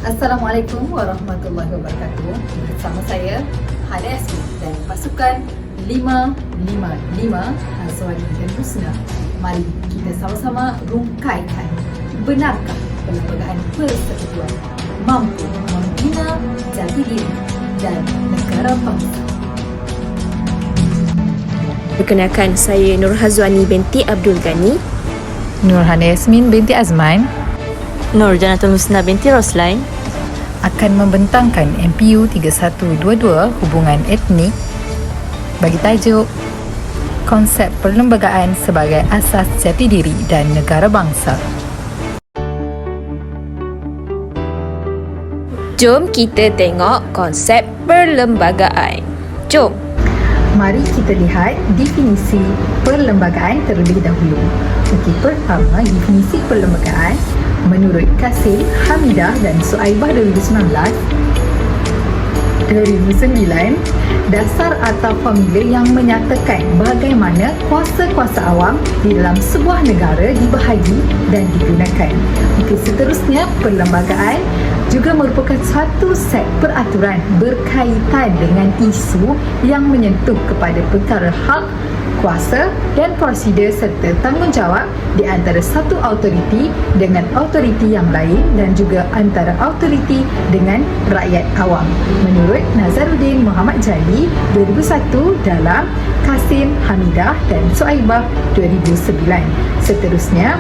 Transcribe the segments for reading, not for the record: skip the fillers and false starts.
Assalamualaikum warahmatullahi wabarakatuh. Bersama saya Hana Yasmin dan pasukan 555 Azwani dan Husna. Mari kita sama-sama rungkaikan, benarkah Perlembagaan Persekutuan mampu membina jati diri dan negara bangsa? Perkenalkan, saya Nur Hazwani binti Abdul Ghani, Nur Hana Yasmin binti Azman Nur Janatul Husna binti Roslain akan membentangkan MPU 3122 Hubungan Etnik bagi tajuk Konsep Perlembagaan sebagai Asas Jati Diri dan Negara Bangsa. Jom kita tengok konsep perlembagaan. Jom. Mari kita lihat definisi perlembagaan terlebih dahulu. Okey, pertama, definisi perlembagaan menurut Kasim, Hamidah dan Suaibah 2009, dasar atau formula yang menyatakan bagaimana kuasa-kuasa awam di dalam sebuah negara dibahagi dan digunakan. Okey, seterusnya, perlembagaan juga merupakan satu set peraturan berkaitan dengan isu yang menyentuh kepada perkara hak, kuasa dan prosedur serta tanggungjawab di antara satu autoriti dengan autoriti yang lain dan juga antara autoriti dengan rakyat awam. Menurut Nazaruddin Muhammad Jali 2001 dalam Kasim, Hamidah dan Suaibah 2009. Seterusnya,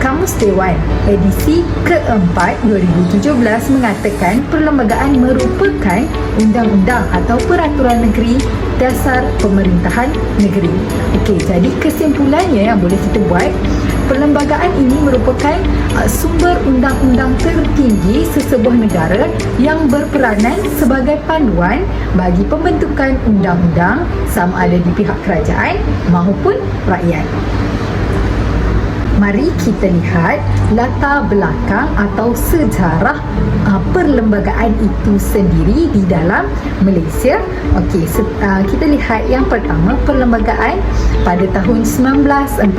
Kamus Dewan edisi keempat 2017 mengatakan perlembagaan merupakan undang-undang atau peraturan negeri dasar pemerintahan negeri. Okey, jadi kesimpulannya yang boleh kita buat, perlembagaan ini merupakan sumber undang-undang tertinggi sesebuah negara yang berperanan sebagai panduan bagi pembentukan undang-undang sama ada di pihak kerajaan maupun rakyat. Mari kita lihat latar belakang atau sejarah perlembagaan itu sendiri di dalam Malaysia. Okey, kita lihat yang pertama, perlembagaan pada tahun 1946.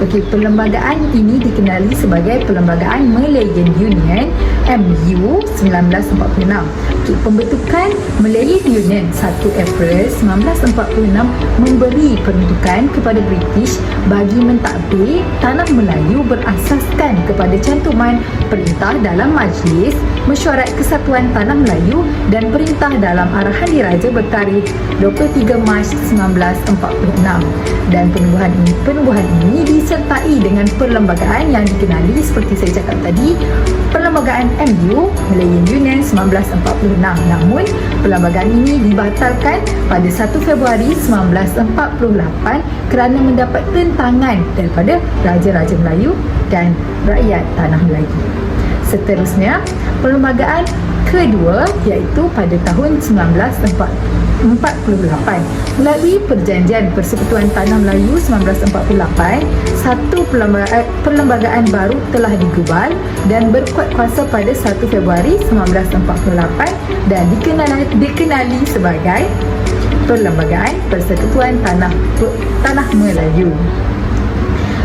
Okey, perlembagaan ini dikenali sebagai Perlembagaan Malayan Union MU 1946. Okey, pembentukan Malayan Union 1 April 1946 memberi peruntukan kepada British bagi mentadbir Tanah Melayu berasaskan kepada cantuman Perintah dalam Majlis Mesyuarat Kesatuan Tanah Melayu dan Perintah dalam Arahan Diraja bertarikh 23 Mac 1946. Dan penubuhan ini disertai dengan perlembagaan yang dikenali seperti saya cakap tadi, Perlembagaan MU Malayan Union 1946. Namun, perlembagaan ini dibatalkan pada 1 Februari 1948 kerana mendapat tentangan daripada Raja-Raja Melayu dan rakyat Tanah Melayu. Seterusnya, perlembagaan kedua iaitu pada tahun 1948 melalui Perjanjian Persekutuan Tanah Melayu 1948, satu perlembagaan baru telah digubal dan berkuat kuasa pada 1 Februari 1948 dan dikenali sebagai Perlembagaan Persekutuan Tanah Melayu.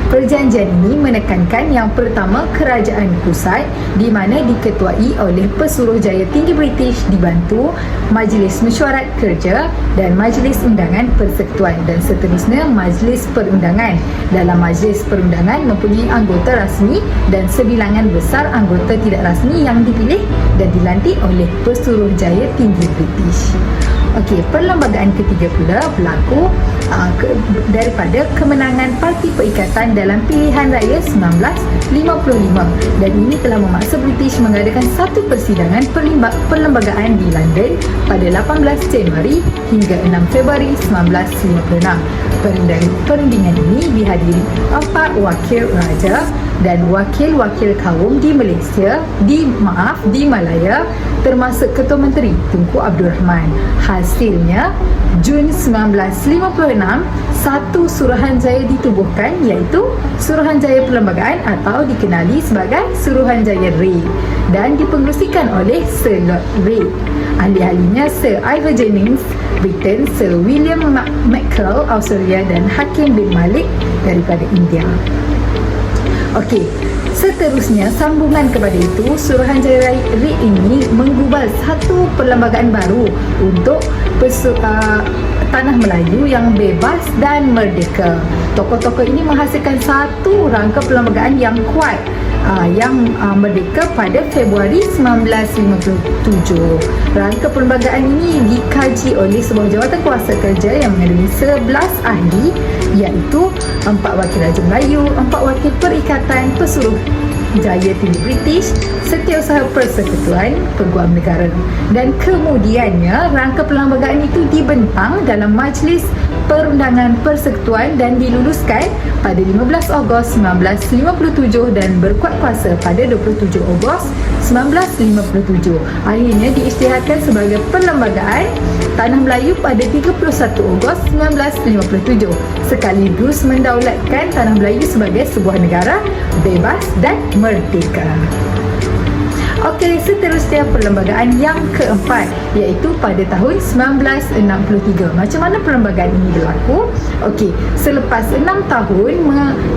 Perjanjian ini menekankan yang pertama, kerajaan pusat di mana diketuai oleh Pesuruhjaya Tinggi British dibantu Majlis Mesyuarat Kerja dan Majlis Undangan Persekutuan, dan seterusnya Majlis Perundangan. Dalam Majlis Perundangan mempunyai anggota rasmi dan sebilangan besar anggota tidak rasmi yang dipilih dan dilantik oleh Pesuruhjaya Tinggi British. Okey, perlembagaan ketiga pula berlaku daripada kemenangan Parti Perikatan dalam pilihan raya 1955, dan ini telah memaksa British mengadakan satu persidangan perlembagaan di London pada 18 Januari hingga 6 Februari 1956. Perundingan ini dihadiri 4 wakil raja dan wakil-wakil kaum di Malaysia, di Malaya, termasuk Ketua Menteri Tunku Abdul Rahman. Hasilnya, Jun 1956, satu Suruhanjaya ditubuhkan iaitu Suruhanjaya Perlembagaan atau dikenali sebagai Suruhanjaya Reid dan dipengerusikan oleh Sir Lord Reid. Ahli-ahlinya Sir Ivor Jennings, Britain, Sir William Mackerel, Australia dan Hakim bin Malik daripada India. Okey, Seterusnya, sambungan kepada itu, Suruhanjaya RIK ini menggubal satu perlembagaan baru untuk Tanah Melayu yang bebas dan merdeka. Tokoh-tokoh ini menghasilkan satu rangka perlembagaan yang kuat yang merdeka pada Februari 1957. Rangka perlembagaan ini dikaji oleh sebuah jawatan kuasa kerja yang mengandungi 11 ahli, iaitu 4 wakil Raja Melayu, 4 wakil Perikatan Pesuruh Jaya Tinggi British, Setiausaha Persekutuan Peguam Negara. Dan kemudiannya rangka perlembagaan itu dibentang dalam Majlis Perundangan Persekutuan dan diluluskan pada 15 Ogos 1957 dan berkuat kuasa pada 27 Ogos 1957. Akhirnya diisytiharkan sebagai Perlembagaan Tanah Melayu pada 31 Ogos 1957, sekaligus mendaulatkan Tanah Melayu sebagai sebuah negara bebas dan merdeka. Okey, seterusnya perlembagaan yang keempat, iaitu pada tahun 1963. Macam mana perlembagaan ini berlaku? Okey, selepas 6 tahun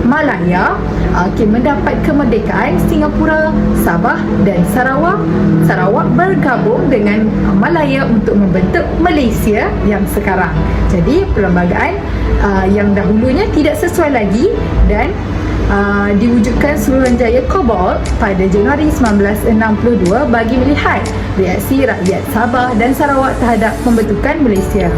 Malaya mendapat kemerdekaan, Singapura, Sabah dan Sarawak bergabung dengan Malaya untuk membentuk Malaysia yang sekarang. Jadi perlembagaan yang dahulunya tidak sesuai lagi dan diwujudkan Suruhanjaya Cobalt pada Januari 1962 bagi melihat reaksi rakyat Sabah dan Sarawak terhadap pembentukan Malaysia.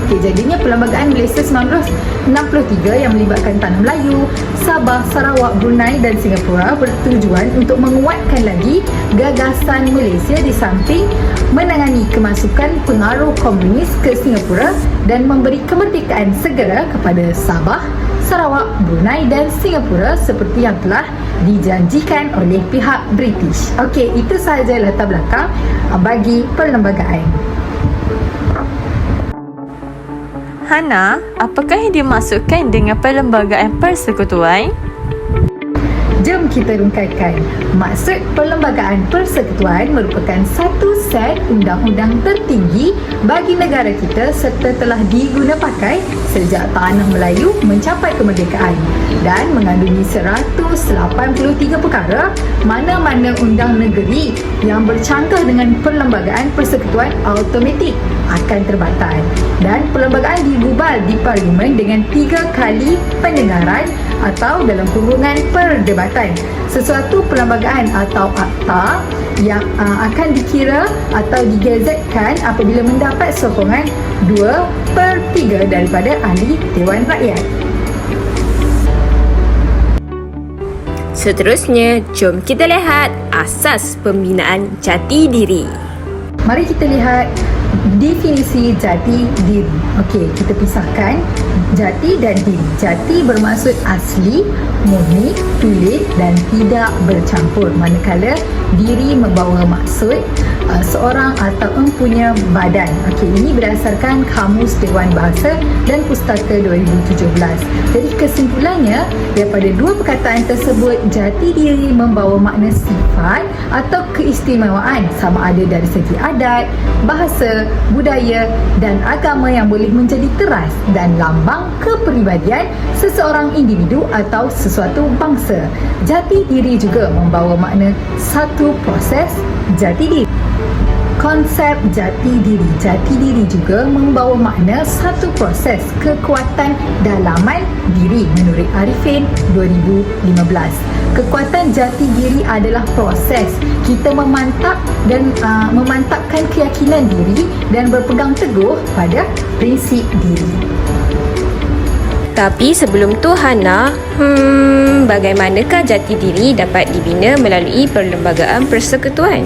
Jadinya Perlembagaan Malaysia 1963 yang melibatkan Tanah Melayu, Sabah, Sarawak, Brunei dan Singapura bertujuan untuk menguatkan lagi gagasan Malaysia di samping menangani kemasukan pengaruh komunis ke Singapura dan memberi kemerdekaan segera kepada Sabah, Sarawak, Brunei dan Singapura seperti yang telah dijanjikan oleh pihak British. Okey, itu sahaja latar belakang bagi perlembagaan. Hana, apakah yang dimaksudkan dengan Perlembagaan Persekutuan? Jom kita rungkaikan. Maksud Perlembagaan Persekutuan merupakan satu set undang-undang tertinggi bagi negara kita serta telah diguna pakai sejak Tanah Melayu mencapai kemerdekaan dan mengandungi 183 perkara. Mana-mana undang negeri yang bercanggah dengan Perlembagaan Persekutuan automatik akan terbatal, dan perlembagaan digubal di Parlimen dengan 3 kali pendengaran atau dalam kurungan perdebatan. Sesuatu perlembagaan atau akta yang akan dikira atau digazetkan apabila mendapat sokongan 2/3 daripada ahli Dewan Rakyat. Seterusnya, jom kita lihat asas pembinaan jati diri. Mari kita lihat definisi jati diri. Okey, kita pisahkan jati dan diri. Jati bermaksud asli, murni, tulen dan tidak bercampur. Manakala diri membawa maksud seorang atau empunya badan. Okey, ini berdasarkan Kamus Dewan Bahasa dan Pustaka 2017. Jadi kesimpulannya, daripada dua perkataan tersebut, jati diri membawa makna sifat atau keistimewaan sama ada dari segi adat, bahasa, budaya dan agama yang boleh menjadi teras dan lambang kepribadian seseorang individu atau sesuatu bangsa. Jati diri juga membawa makna satu proses jati diri. Konsep jati diri juga membawa makna satu proses kekuatan dalaman diri menurut Arifin 2015. Kekuatan jati diri adalah proses kita memantap dan memantapkan keyakinan diri dan berpegang teguh pada prinsip diri. Tapi sebelum tu Hana, bagaimanakah jati diri dapat dibina melalui Perlembagaan Persekutuan?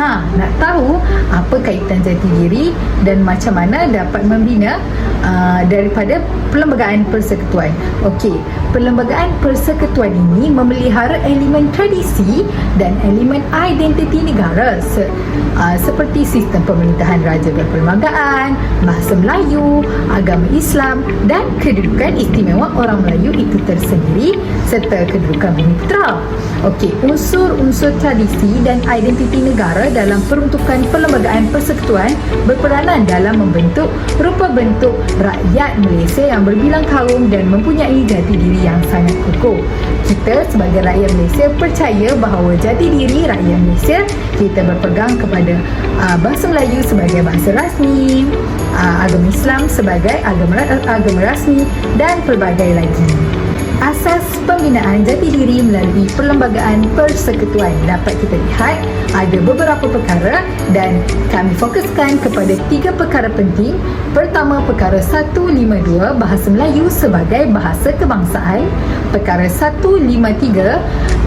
Nak tahu apa kaitan jati diri dan macam mana dapat membina daripada Perlembagaan Persekutuan? Okey, Perlembagaan Persekutuan ini memelihara elemen tradisi dan elemen identiti negara seperti sistem pemerintahan raja berperlembagaan, bahasa Melayu, agama Islam dan kedudukan istimewa orang Melayu itu tersendiri serta kedudukan Bumiputera. Okey, unsur-unsur tradisi dan identiti negara negara dalam peruntukan perlembagaan persekutuan berperanan dalam membentuk rupa bentuk rakyat Malaysia yang berbilang kaum dan mempunyai jati diri yang sangat kukuh. Kita sebagai rakyat Malaysia percaya bahawa jati diri rakyat Malaysia, kita berpegang kepada bahasa Melayu sebagai bahasa rasmi, agama Islam sebagai agama rasmi dan pelbagai lagi. Asas pembinaan jati diri melalui perlembagaan persekutuan dapat kita lihat ada beberapa perkara dan kami fokuskan kepada 3 perkara penting. Pertama, perkara 152 bahasa Melayu sebagai bahasa kebangsaan. Perkara 153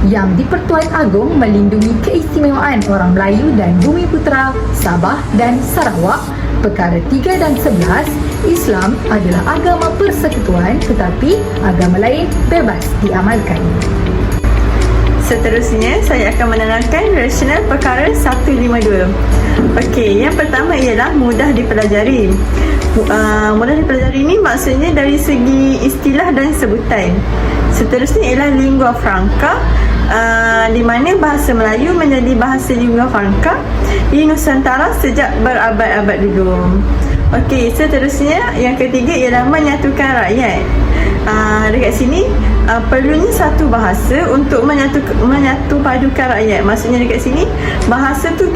yang di-Pertuan Agong melindungi keistimewaan orang Melayu dan Bumi Putera, Sabah dan Sarawak. Perkara 3 dan 11, Islam adalah agama persekutuan tetapi agama lain bebas diamalkan. Seterusnya, saya akan menerangkan rasional perkara 152. Okey, yang pertama ialah mudah dipelajari. Mudah dipelajari ini maksudnya dari segi istilah dan sebutan. Seterusnya ialah lingua franca, di mana bahasa Melayu menjadi bahasa lingua franca di Nusantara sejak berabad-abad dulu. Okey, seterusnya yang ketiga ialah menyatukan rakyat. Dekat sini perlunya satu bahasa untuk menyatu padukan rakyat. Maksudnya dekat sini bahasa tu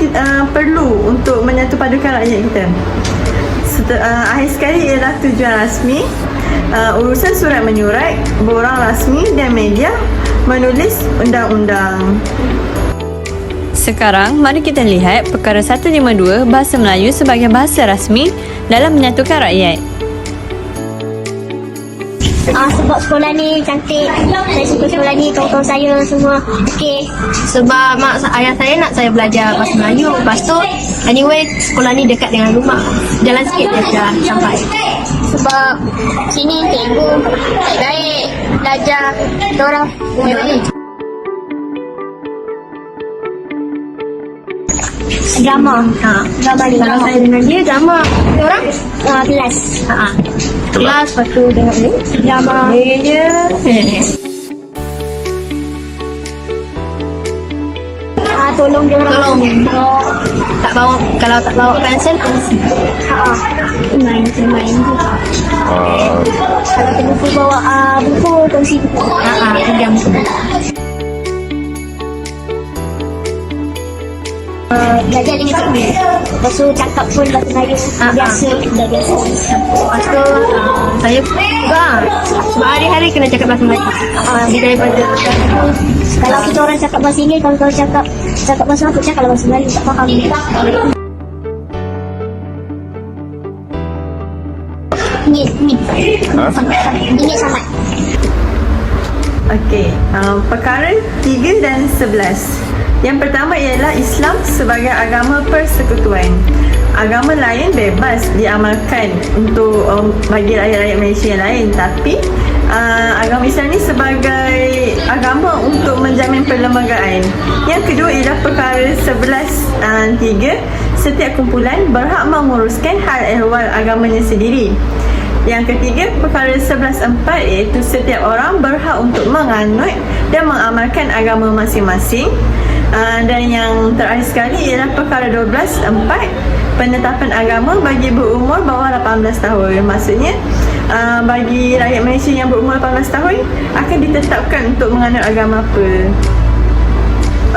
perlu untuk menyatu padukan rakyat kita. Akhir sekali ialah tujuan rasmi, urusan surat menyurat, borang rasmi dan media menulis undang-undang. Sekarang, mari kita lihat perkara 152 bahasa Melayu sebagai bahasa rasmi dalam menyatukan rakyat. Sebab sekolah ni cantik. Saya suka sekolah ni, kawan-kawan saya semua okey. Sebab mak ayah saya nak saya belajar bahasa Melayu. Lepas tu anyway sekolah ni dekat dengan rumah, jalan sikit je dah sampai. Sebab sini cikgu baik-baik, belajar diorang baik-baik. Drama. Drama ni. Kalau saya dengan dia drama. Diorang kelas. Kelas, lepas tu tengok ni drama dia. Tolong dia orang. Tak bawa, kalau tak bawa pensel kongsi. Main. Kalau terlupa bawa buku kongsi buku. Pinjam buku. Belajar dengan cikgu. Lepas tu cakap pun bahasa Melayu biasa. Lepas tu saya juga sebab hari-hari kena cakap bahasa Melayu. Daripada kalau kita orang cakap bahasa Inggeris, kalau cakap bahasa aku cakap bahasa Melayu tak faham. Ini sangat. Okey, perkara 3 dan 11. Yang pertama ialah Islam sebagai agama persekutuan. Agama lain bebas diamalkan untuk bagi rakyat-rakyat Malaysia yang lain, tapi agama Islam ni sebagai agama untuk menjamin perlembagaan. Yang kedua ialah perkara 11.3, setiap kumpulan berhak menguruskan hal ehwal agamanya sendiri. Yang ketiga, perkara 11.4 iaitu setiap orang berhak untuk menganut dan mengamalkan agama masing-masing. Dan yang terakhir sekali ialah perkara 12.4, penetapan agama bagi berumur bawah 18 tahun. Maksudnya bagi rakyat Malaysia yang berumur 18 tahun akan ditetapkan untuk menganut agama apa.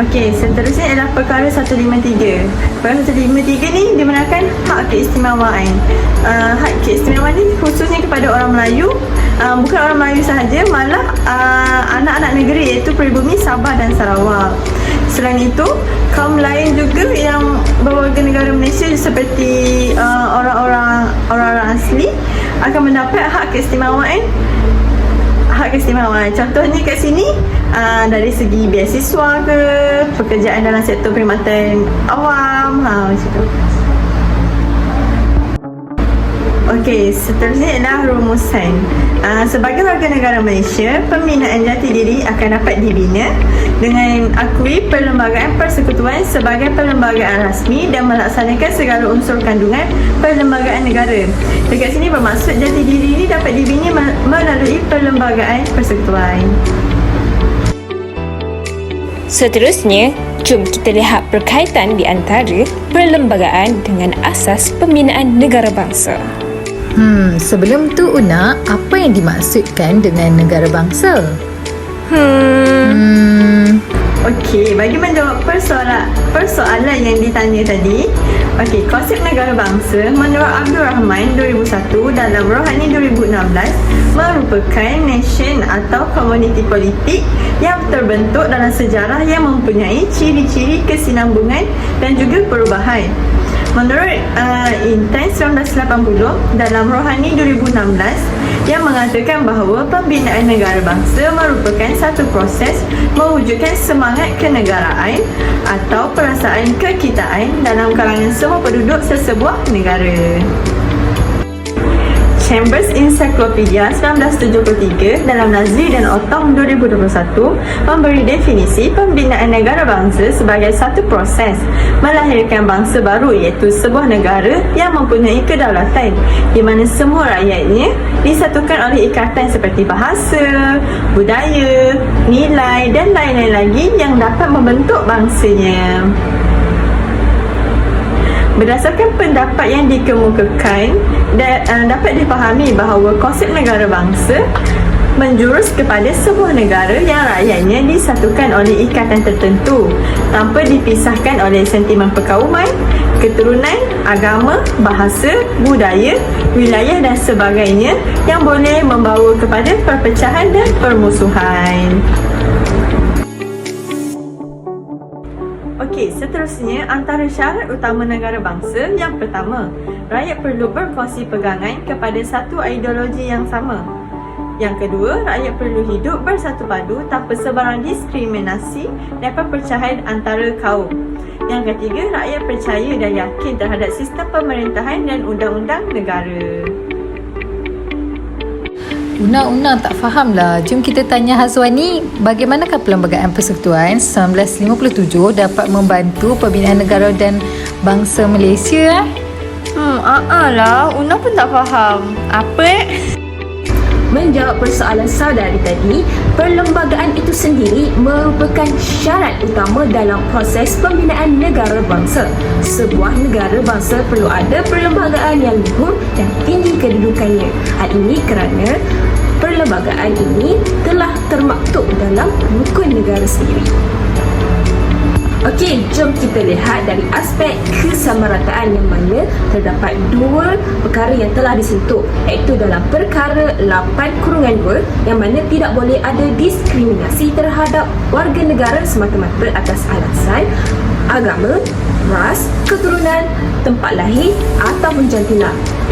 Okey, seterusnya ialah perkara 153. Perkara 153 ni dibenarkan hak keistimewaan. Hak keistimewaan ni khususnya kepada orang Melayu, bukan orang Melayu sahaja, malah anak-anak negeri iaitu peribumi Sabah dan Sarawak. Selain itu, kaum lain juga yang berwarga negara Malaysia seperti orang-orang asli akan mendapat hak keistimewaan. Contohnya kat sini dari segi beasiswa ke, pekerjaan dalam sektor perkhidmatan awam, macam tu. Okey, seterusnya ialah rumusan. Sebagai warga negara Malaysia, pembinaan jati diri akan dapat dibina dengan akui perlembagaan persekutuan sebagai perlembagaan rasmi dan melaksanakan segala unsur kandungan perlembagaan negara. Dekat sini bermaksud jati diri ini dapat dibina melalui perlembagaan persekutuan. Seterusnya, jom kita lihat perkaitan di antara perlembagaan dengan asas pembinaan negara bangsa. Sebelum tu Una, apa yang dimaksudkan dengan negara bangsa? Okey, bagi menjawab persoalan yang ditanya tadi. Okey, konsep negara bangsa menurut Abdul Rahman 2001 dalam Rohani 2016 merupakan nation atau komuniti politik yang terbentuk dalam sejarah yang mempunyai ciri-ciri kesinambungan dan juga perubahan. Menurut Intan 1980 dalam Rohani 2016 yang mengatakan bahawa pembinaan negara bangsa merupakan satu proses mewujudkan semangat kenegaraan atau perasaan kekitaan dalam kalangan semua penduduk sesebuah negara. Chambers Encyclopedia 1973 dalam Nazri dan Autumn 2021 memberi definisi pembinaan negara bangsa sebagai satu proses melahirkan bangsa baru, iaitu sebuah negara yang mempunyai kedaulatan di mana semua rakyatnya disatukan oleh ikatan seperti bahasa, budaya, nilai dan lain-lain lagi yang dapat membentuk bangsanya. Berdasarkan pendapat yang dikemukakan, dapat dipahami bahawa konsep negara bangsa menjurus kepada sebuah negara yang rakyatnya disatukan oleh ikatan tertentu tanpa dipisahkan oleh sentimen perkauman, keturunan, agama, bahasa, budaya, wilayah dan sebagainya yang boleh membawa kepada perpecahan dan permusuhan. Okey, seterusnya antara syarat utama negara bangsa. Yang pertama, rakyat perlu berkongsi pegangan kepada satu ideologi yang sama. Yang kedua, rakyat perlu hidup bersatu padu tanpa sebarang diskriminasi dan perpecahan antara kaum. Yang ketiga, rakyat percaya dan yakin terhadap sistem pemerintahan dan undang-undang negara. Una tak faham lah. Jom kita tanya Hazwani, bagaimanakah Perlembagaan Persekutuan 1957 dapat membantu pembinaan negara dan bangsa Malaysia? Lah, Una pun tak faham. Apa Menjawab persoalan saudari tadi, perlembagaan itu sendiri merupakan syarat utama dalam proses pembinaan negara bangsa. Sebuah negara bangsa perlu ada perlembagaan yang luhur dan tinggi kedudukannya. Hal ini kerana perlembagaan ini telah termaktub dalam rukun negara sendiri. Okey, jom kita lihat dari aspek kesamarataan yang mana terdapat dua perkara yang telah disentuh, iaitu dalam perkara 8/2 yang mana tidak boleh ada diskriminasi terhadap warga negara semata-mata atas alasan agama, ras, keturunan, tempat lahir ataupun jantina.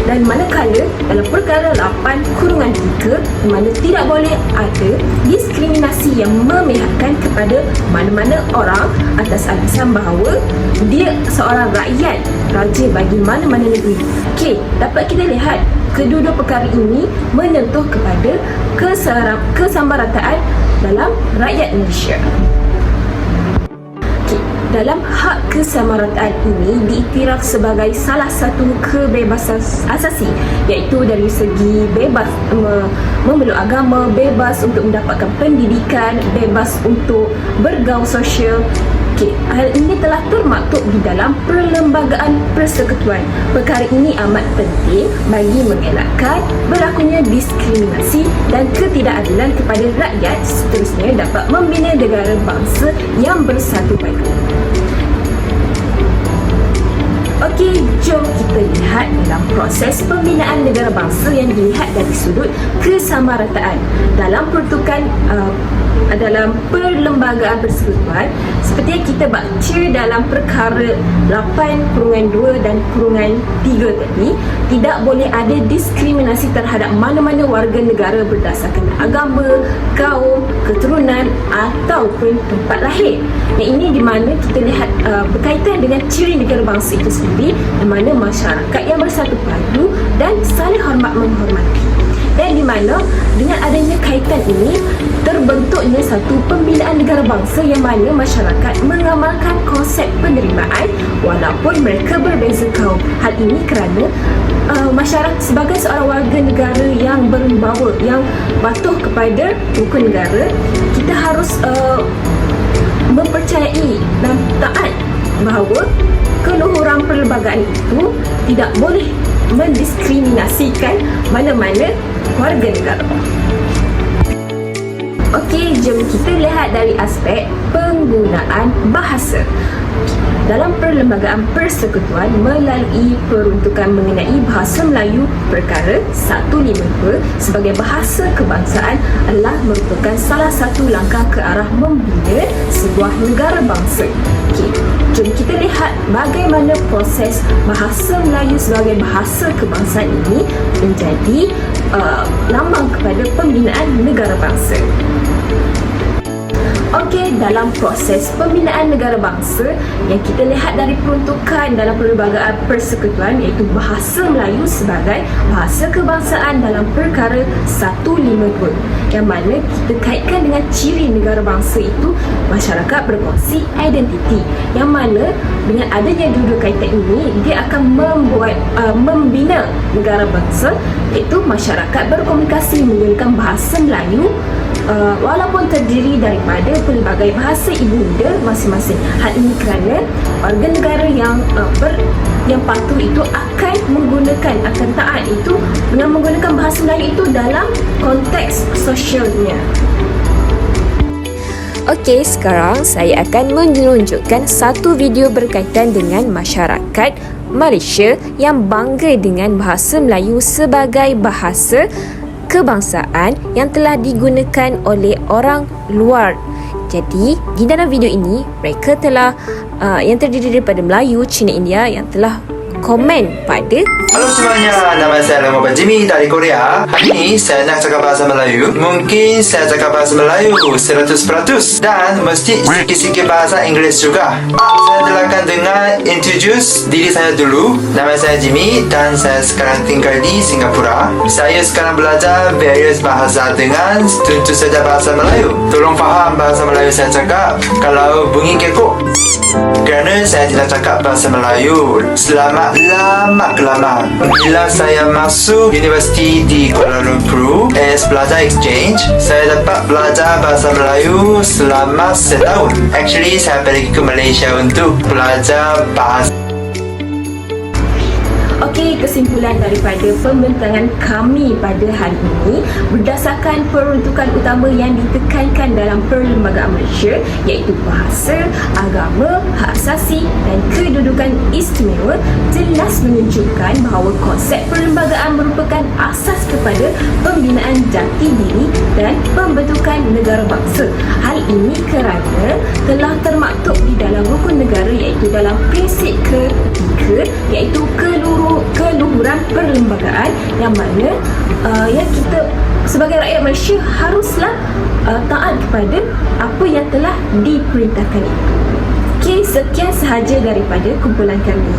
Dan manakala dalam perkara 8/3 di mana tidak boleh ada diskriminasi yang memihakkan kepada mana-mana orang atas alasan bahawa dia seorang rakyat raja bagi mana-mana negeri. Okey, dapat kita lihat kedua-dua perkara ini menyentuh kepada kesamarataan dalam rakyat Malaysia. Dalam hak kesamarataan ini diiktiraf sebagai salah satu kebebasan asasi, iaitu dari segi bebas memeluk agama, bebas untuk mendapatkan pendidikan, bebas untuk bergaul sosial. Hal ini telah termaktub di dalam Perlembagaan Persekutuan. Perkara ini amat penting bagi mengelakkan berlakunya diskriminasi dan ketidakadilan kepada rakyat, seterusnya dapat membina negara bangsa yang bersatu padu. Okey, jom kita lihat dalam proses pembinaan negara bangsa yang dilihat dari sudut kesamarataan. Dalam peruntukan dalam Perlembagaan Persekutuan, seperti yang kita baca dalam perkara 8/2 dan /3 tadi, tidak boleh ada diskriminasi terhadap mana-mana warga negara berdasarkan agama, kaum, keturunan ataupun tempat lahir. Dan ini di mana kita lihat berkaitan dengan ciri negara bangsa itu sendiri, di mana masyarakat yang bersatu padu dan saling hormat menghormati. Dan di mana dengan adanya kaitan ini terbentuknya satu pembinaan negara bangsa yang mana masyarakat mengamalkan konsep penerimaan walaupun mereka berbeza kaum. Hal ini kerana masyarakat sebagai seorang warga negara yang berwibawa, yang patuh kepada rukun negara, kita harus mempercayai dan taat bahawa keluhuran perlembagaan itu tidak boleh mendiskriminasikan mana-mana warga negara. Okey, jom kita lihat dari aspek penggunaan bahasa. Dalam Perlembagaan Persekutuan melalui peruntukan mengenai bahasa Melayu perkara 152 sebagai bahasa kebangsaan adalah merupakan salah satu langkah ke arah membina sebuah negara bangsa. Okey, jom kita lihat bagaimana proses bahasa Melayu sebagai bahasa kebangsaan ini menjadi lambang kepada pembinaan negara bangsa. Okey, dalam proses pembinaan negara bangsa yang kita lihat dari peruntukan dalam Perlembagaan Persekutuan iaitu bahasa Melayu sebagai bahasa kebangsaan dalam perkara 152 yang mana kita kaitkan dengan ciri negara bangsa itu masyarakat berkongsi identiti yang mana dengan adanya dua kaitan ini dia akan membina negara bangsa iaitu masyarakat berkomunikasi menggunakan bahasa Melayu walaupun terdiri daripada pelbagai bahasa ibunda masing-masing. Hal ini kerana warga negara yang patuh itu akan taat itu dengan menggunakan bahasa Melayu itu dalam konteks sosialnya. Okey, sekarang saya akan menunjukkan satu video berkaitan dengan masyarakat Malaysia yang bangga dengan bahasa Melayu sebagai bahasa kebangsaan yang telah digunakan oleh orang luar. Jadi, di dalam video ini, mereka telah yang terdiri daripada Melayu, Cina, India yang telah komen pada Halo semuanya, nama saya Muhammad Jimmy dari Korea. Hari ini saya nak cakap bahasa Melayu. Mungkin saya cakap bahasa Melayu 100% dan mesti sikit-sikit bahasa Inggeris juga. Silakan dengan introduce diri saya dulu. Nama saya Jimmy dan saya sekarang tinggal di Singapura. Saya sekarang belajar various bahasa dengan tentu saja bahasa Melayu. Tolong faham bahasa Melayu saya cakap kalau bunyi kekok. Kerana saya tidak cakap bahasa Melayu selama lama-kelamaan. Bila saya masuk universiti di Kuala Lumpur as belajar exchange, saya dapat belajar bahasa Melayu selama setahun. Actually, saya pergi ke Malaysia untuk belajar bahasa. Okey, kesimpulan daripada pembentangan kami pada hari ini berdasarkan peruntukan utama yang ditekankan dalam Perlembagaan Malaysia iaitu bahasa, agama, hak asasi dan kedudukan istimewa jelas menunjukkan bahawa konsep perlembagaan merupakan asas kepada pembinaan jati diri dan pembentukan negara bangsa. Hal ini kerana telah termaktub di dalam rukun negara iaitu dalam prinsip ketiga iaitu keluhuran perlembagaan yang mana yang kita sebagai rakyat Malaysia haruslah taat kepada apa yang telah diperintahkan itu. Okey, sekian sahaja daripada kumpulan kami.